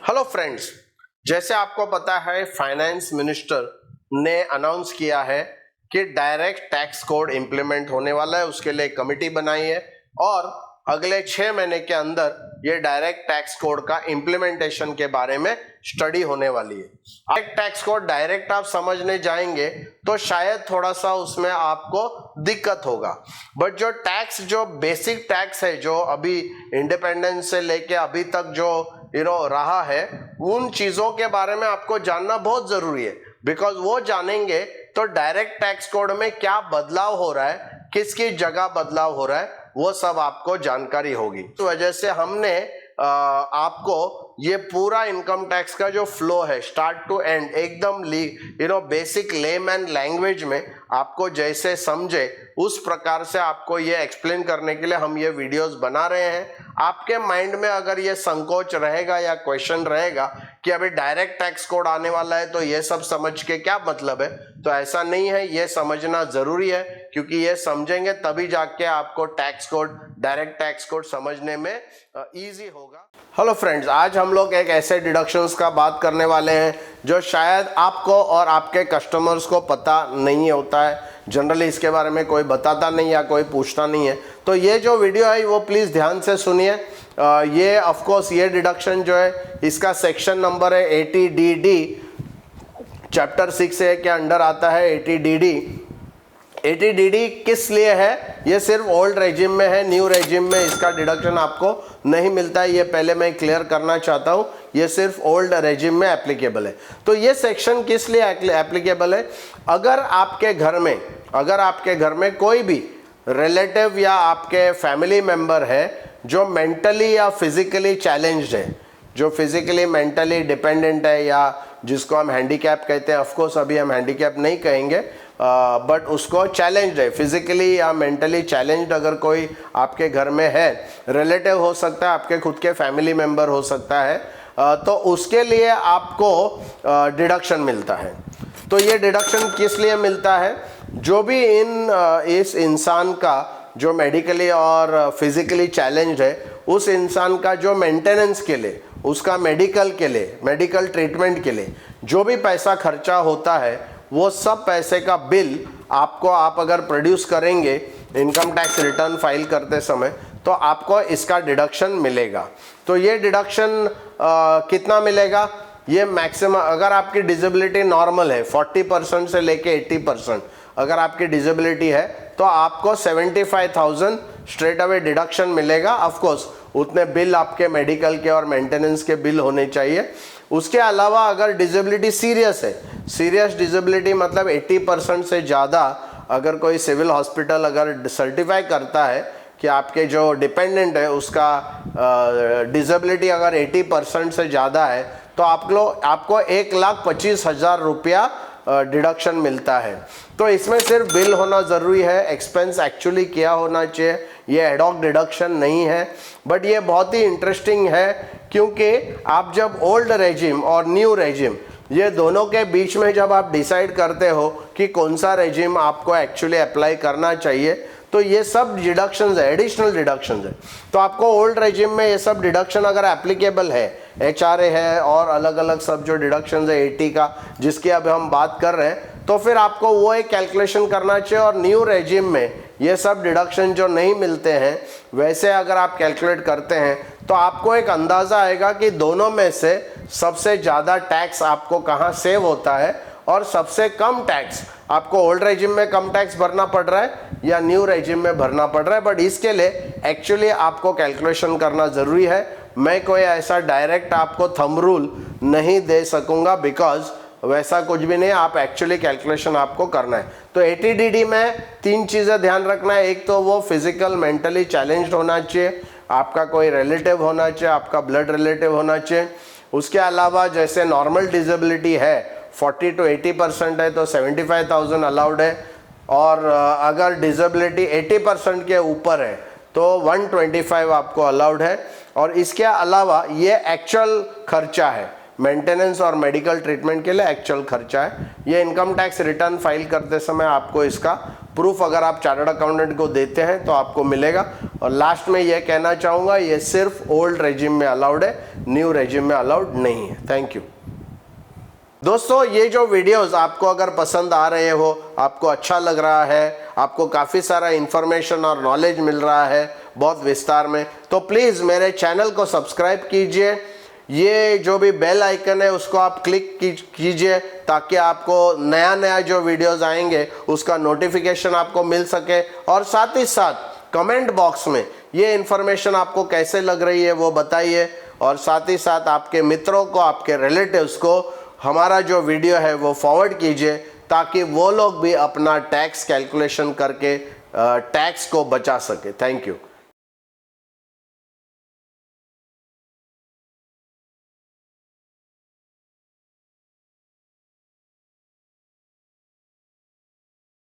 Hello friends, जैसे आपको पता है फाइनेंस मिनिस्टर ने अनाउंस किया है कि डायरेक्ट टैक्स कोड इंप्लीमेंट होने वाला है। उसके लिए कमेटी बनाई है और अगले 6 महीने के अंदर ये डायरेक्ट टैक्स कोड का इंप्लीमेंटेशन के बारे में स्टडी होने वाली है। डायरेक्ट टैक्स कोड डायरेक्ट आप समझने जाएंगे तो शायद थोड़ा सा उसमें आपको दिक्कत होगा, बट जो बेसिक टैक्स है, जो अभी इंडिपेंडेंस से लेके अभी तक जो रहा है, उन चीजों के बारे में आपको जानना बहुत जरूरी है। बिकॉज वो जानेंगे तो डायरेक्ट टैक्स कोड में क्या बदलाव हो रहा है, किसकी जगह बदलाव हो रहा है, वो सब आपको जानकारी होगी। तो वजह से हमने आपको ये पूरा इनकम टैक्स का जो फ्लो है स्टार्ट टू एंड एकदम बेसिक लेमैन लैंग्वेज में आपको जैसे समझे उस प्रकार से आपको ये एक्सप्लेन करने के लिए हम ये वीडियोस बना रहे हैं। आपके माइंड में अगर ये संकोच रहेगा या क्वेश्चन रहेगा कि अभी डायरेक्ट टैक्स कोड आने वाला है तो ये सब समझ के क्या मतलब है, तो ऐसा नहीं है। ये समझना जरूरी है क्योंकि ये समझेंगे तभी जाके आपको tax code, direct tax code समझने में इजी होगा। हेलो फ्रेंड्स, आज हम लोग एक ऐसे डिडक्शंस का बात करने वाले हैं जो शायद आपको और आपके कस्टमर्स को पता नहीं होता है। जनरली इसके बारे में कोई बताता नहीं या कोई पूछता नहीं है। तो ये जो वीडियो है वो प्लीज़ ध्यान से सुनिए। ये ऑफ कोर्स ये डिडक्शन जो है इसका सेक्शन नंबर है 80DD, चैप्टर 6A के अंडर आता है 80DD। 80DD किस लिए है? ये सिर्फ ओल्ड रेजिम में है, न्यू रेजिम में इसका डिडक्शन आपको नहीं मिलता है। ये पहले मैं क्लियर करना चाहता हूँ, ये सिर्फ ओल्ड रेजिम में एप्लीकेबल है। तो ये सेक्शन किस लिए एप्लीकेबल है? अगर आपके घर में कोई भी रिलेटिव या आपके फैमिली मेंबर है जो मेंटली या फिजिकली चैलेंज्ड है, जो फिजिकली मेंटली डिपेंडेंट है या जिसको हम हैंडीकैप कहते हैं, ऑफकोर्स अभी हम हैंडीकैप नहीं कहेंगे, बट उसको चैलेंज्ड है, फिजिकली या मेंटली चैलेंज्ड अगर कोई आपके घर में है, रिलेटिव हो सकता है, आपके खुद के फैमिली मेंबर हो सकता है, तो उसके लिए आपको डिडक्शन मिलता है। तो ये डिडक्शन किस लिए मिलता है? जो भी इस इंसान का जो मेडिकली और फिजिकली चैलेंज्ड है, उस इंसान का जो मेंटेनेंस के लिए, उसका मेडिकल ट्रीटमेंट के लिए जो भी पैसा खर्चा होता है, वो सब पैसे का बिल आप अगर प्रोड्यूस करेंगे इनकम टैक्स रिटर्न फाइल करते समय, तो आपको इसका डिडक्शन मिलेगा। तो ये डिडक्शन कितना मिलेगा? ये मैक्सिमम, अगर आपकी डिसेबिलिटी नॉर्मल है 40% से लेके 80%, अगर आपकी डिसेबिलिटी है तो आपको 75,000 स्ट्रेट अवे डिडक्शन मिलेगा। ऑफ कोर्स उतने बिल आपके मेडिकल के और मेंटेनेंस के बिल होने चाहिए। उसके अलावा अगर डिसेबिलिटी सीरियस है, सीरियस डिसेबिलिटी मतलब 80% से ज़्यादा, अगर कोई सिविल हॉस्पिटल अगर सर्टिफाई करता है कि आपके जो डिपेंडेंट है उसका डिसेबिलिटी अगर 80% से ज़्यादा है, तो आपको 1,25,000 रुपया डिडक्शन मिलता है। तो इसमें सिर्फ बिल होना ज़रूरी है, एक्सपेंस एक्चुअली क्या होना चाहिए, ये एडॉक डिडक्शन नहीं है। बट ये बहुत ही इंटरेस्टिंग है क्योंकि आप जब ओल्ड रेजिम और न्यू रेजिम, ये दोनों के बीच में जब आप डिसाइड करते हो कि कौन सा रेजिम आपको एक्चुअली अप्लाई करना चाहिए, तो ये सब डिडक्शंस है, एडिशनल डिडक्शंस है। तो आपको ओल्ड रेजिम में ये सब डिडक्शन अगर एप्लीकेबल है, HRA है और अलग अलग सब जो डिडक्शंस है 80 का जिसकी अब हम बात कर रहे हैं, तो फिर आपको वो एक कैलकुलेशन करना चाहिए। और न्यू रेजिम में ये सब डिडक्शन जो नहीं मिलते हैं, वैसे अगर आप कैलकुलेट करते हैं तो आपको एक अंदाज़ा आएगा कि दोनों में से सबसे ज़्यादा टैक्स आपको कहाँ सेव होता है और सबसे कम टैक्स आपको ओल्ड रेजिम में कम टैक्स भरना पड़ रहा है या न्यू रेजिम में भरना पड़ रहा है। बट इसके लिए एक्चुअली आपको कैलकुलेशन करना ज़रूरी है। मैं कोई ऐसा डायरेक्ट आपको थंब रूल नहीं दे सकूंगा, बिकॉज वैसा कुछ भी नहीं, आप एक्चुअली कैलकुलेशन आपको करना है। तो 80DD में 3 चीज़ें ध्यान रखना है। एक तो वो फिजिकल मेंटली चैलेंज्ड होना चाहिए, आपका कोई रिलेटिव होना चाहिए, आपका ब्लड रिलेटिव होना चाहिए। उसके अलावा जैसे नॉर्मल डिसेबिलिटी है 40 to 80% है तो 75,000 अलाउड है, और अगर डिसेबिलिटी 80% के ऊपर है तो 125 आपको अलाउड है। और इसके अलावा ये एक्चुअल खर्चा है, मेंटेनेंस और मेडिकल ट्रीटमेंट के लिए एक्चुअल खर्चा है। ये इनकम टैक्स रिटर्न फाइल करते समय आपको इसका प्रूफ अगर आप चार्टर्ड अकाउंटेंट को देते हैं तो आपको मिलेगा। और लास्ट में ये कहना चाहूँगा, ये सिर्फ ओल्ड रेजिम में अलाउड है, न्यू रेजिम में अलाउड नहीं है। थैंक यू दोस्तों। ये जो वीडियोस आपको अगर पसंद आ रहे हो, आपको अच्छा लग रहा है, आपको काफ़ी सारा इंफॉर्मेशन और नॉलेज मिल रहा है बहुत विस्तार में, तो प्लीज़ मेरे चैनल को सब्सक्राइब कीजिए। ये जो भी बेल आइकन है उसको आप क्लिक कीजिए ताकि आपको नया नया जो वीडियोस आएंगे उसका नोटिफिकेशन आपको मिल सके। और साथ ही साथ कमेंट बॉक्स में ये इन्फॉर्मेशन आपको कैसे लग रही है वो बताइए, और साथ ही साथ आपके मित्रों को, आपके रिलेटिव्स को हमारा जो वीडियो है वो फॉरवर्ड कीजिए ताकि वो लोग भी अपना टैक्स कैलकुलेशन करके टैक्स को बचा सके। Thank you.